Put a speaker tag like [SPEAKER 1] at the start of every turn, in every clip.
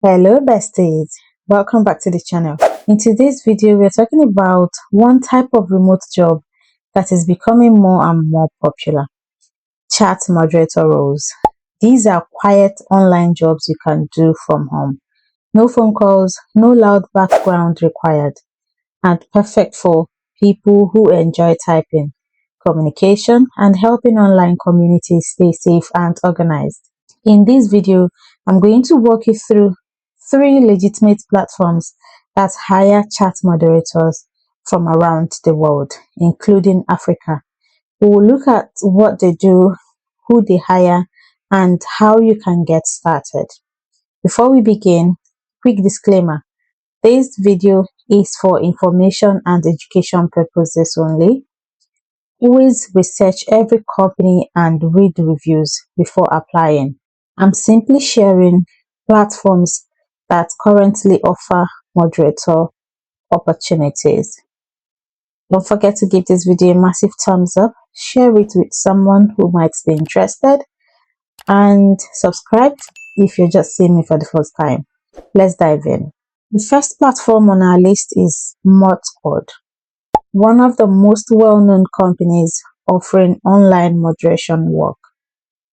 [SPEAKER 1] Hello besties, welcome back to the channel. In today's video we're talking about one type of remote job that is becoming more and more popular: chat moderator roles. These are quiet online jobs you can do from home. No phone calls, no loud background required, and perfect for people who enjoy typing, communication, and helping online communities stay safe and organized. In this video, I'm going to walk you through three legitimate platforms that hire chat moderators from around the world, including Africa. We will look at what they do, who they hire, and how you can get started. Before we begin, quick disclaimer: this video is for information and education purposes only. Always research every company and read reviews before applying. I'm simply sharing platforms that currently offer moderator opportunities. Don't forget to give this video a massive thumbs up, share it with someone who might be interested, and subscribe if you're just seeing me for the first time. Let's dive in. The first platform on our list is Mod, one of the most well-known companies offering online moderation work.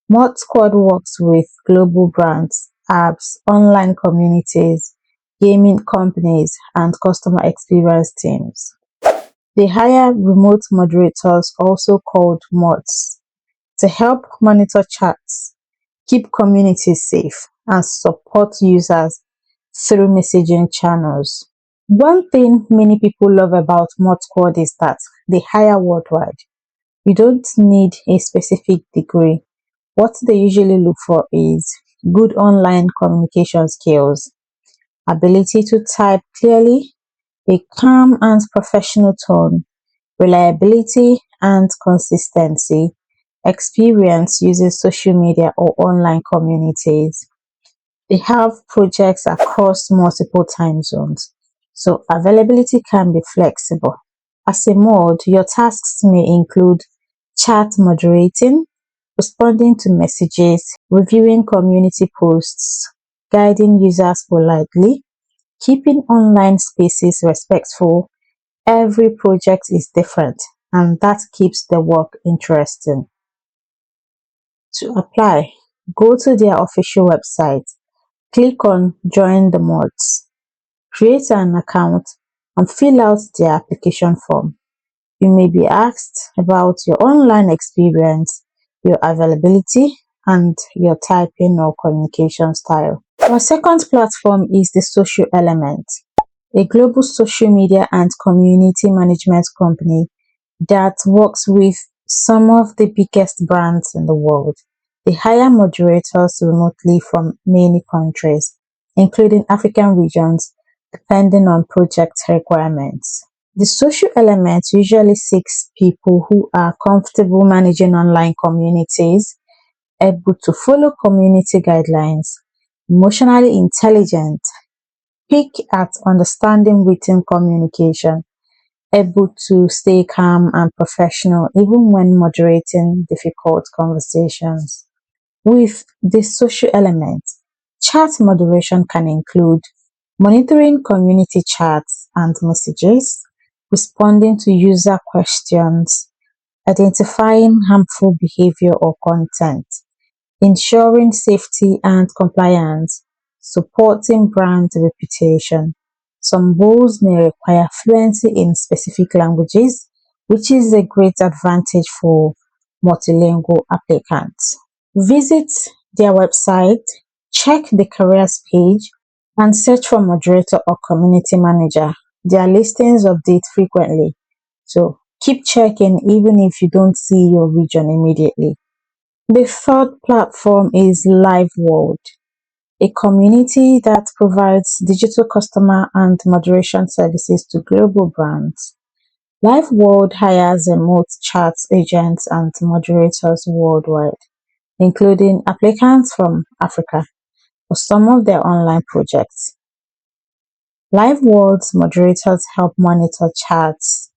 [SPEAKER 1] Mod works with global brands, apps, online communities, gaming companies, and customer experience teams. They hire remote moderators, also called mods, to help monitor chats, keep communities safe, and support users through messaging channels. One thing many people love about Mod is that they hire worldwide. You don't need a specific degree. What they usually look for is good online communication skills, ability to type clearly, a calm and professional tone, reliability and consistency, experience using social media or online communities. They have projects across multiple time zones, so availability can be flexible. As a mod, your tasks may include chat moderating, responding to messages, reviewing community posts, guiding users politely, keeping online spaces respectful. Every project is different, and that keeps the work interesting. To apply, go to their official website, click on Join the Mods, create an account, and fill out their application form. You may be asked about your online experience, your availability, and your typing or communication style. Our second platform is the Social Element, a global social media and community management company that works with some of the biggest brands in the world. They hire moderators remotely from many countries, including African regions, depending on project requirements. The social element usually seeks people who are comfortable managing online communities, able to follow community guidelines, emotionally intelligent, quick at understanding written communication, able to stay calm and professional even when moderating difficult conversations. With the social element, chat moderation can include monitoring community chats and messages, responding to user questions, identifying harmful behavior or content, ensuring safety and compliance, supporting brand reputation. Some roles may require fluency in specific languages, which is a great advantage for multilingual applicants. Visit their website, check the careers page, and search for moderator or community manager. Their listings update frequently, so keep checking even if you don't see your region immediately. The third platform is LiveWorld, a community that provides digital customer and moderation services to global brands. LiveWorld hires remote chat agents and moderators worldwide, including applicants from Africa, for some of their online projects. LiveWorld's moderators help monitor chats,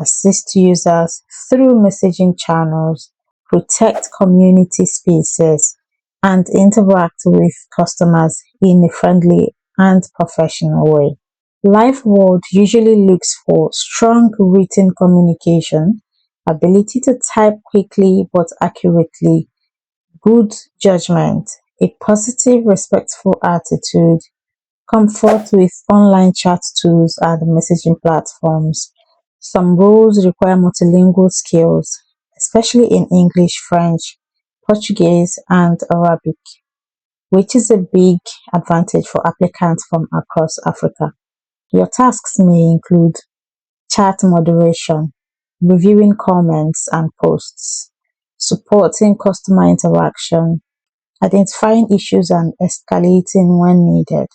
[SPEAKER 1] assist users through messaging channels, protect community spaces, and interact with customers in a friendly and professional way. Life world usually looks for strong written communication, ability to type quickly but accurately, good judgment, a positive, respectful attitude, comfort with online chat tools and messaging platforms. Some roles require multilingual skills, especially in English, French, Portuguese, and Arabic, which is a big advantage for applicants from across Africa. Your tasks may include chat moderation, reviewing comments and posts, supporting customer interaction, identifying issues and escalating when needed,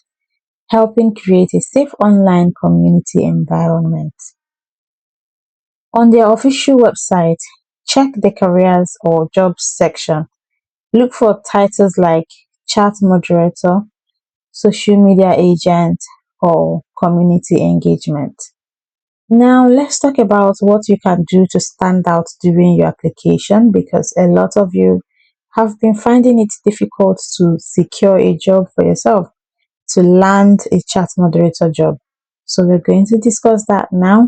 [SPEAKER 1] helping create a safe online community environment. On their official website, check the careers or jobs section. Look for titles like chat moderator, social media agent, or community engagement. Now, let's talk about what you can do to stand out during your application, because a lot of you have been finding it difficult to secure a job for yourself, to land a chat moderator job. So, we're going to discuss that now.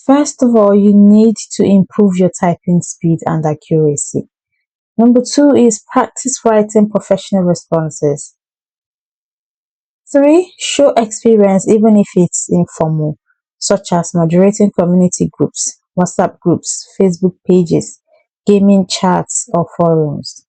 [SPEAKER 1] First of all, you need to improve your typing speed and accuracy. Number two is practice writing professional responses. Three, show experience even if it's informal, such as moderating community groups, WhatsApp groups, Facebook pages, gaming chats, or forums.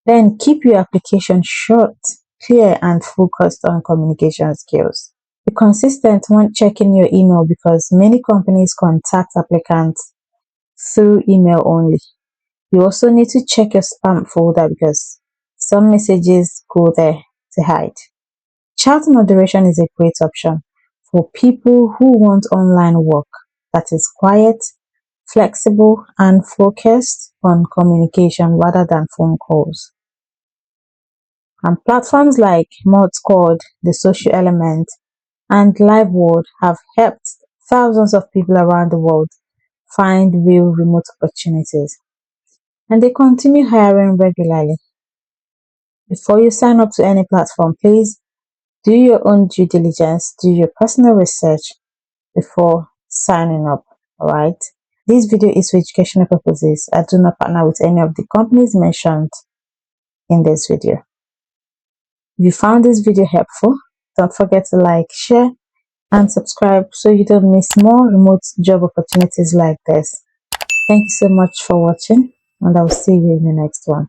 [SPEAKER 1] Then keep your application short, clear, and focused on communication skills. Be consistent when checking your email because many companies contact applicants through email only. You also need to check your spam folder because some messages go there to hide. Chat moderation is a great option for people who want online work that is quiet, flexible, and focused on communication rather than phone calls. And platforms like Modsquad, The Social Element, and LiveWorld have helped thousands of people around the world find real remote opportunities. And they continue hiring regularly. Before you sign up to any platform, please do your own due diligence, do your personal research before signing up. Alright? This video is for educational purposes. I do not partner with any of the companies mentioned in this video. If you found this video helpful, don't forget to like, share, and subscribe so you don't miss more remote job opportunities like this. Thank you so much for watching, and I'll see you in the next one.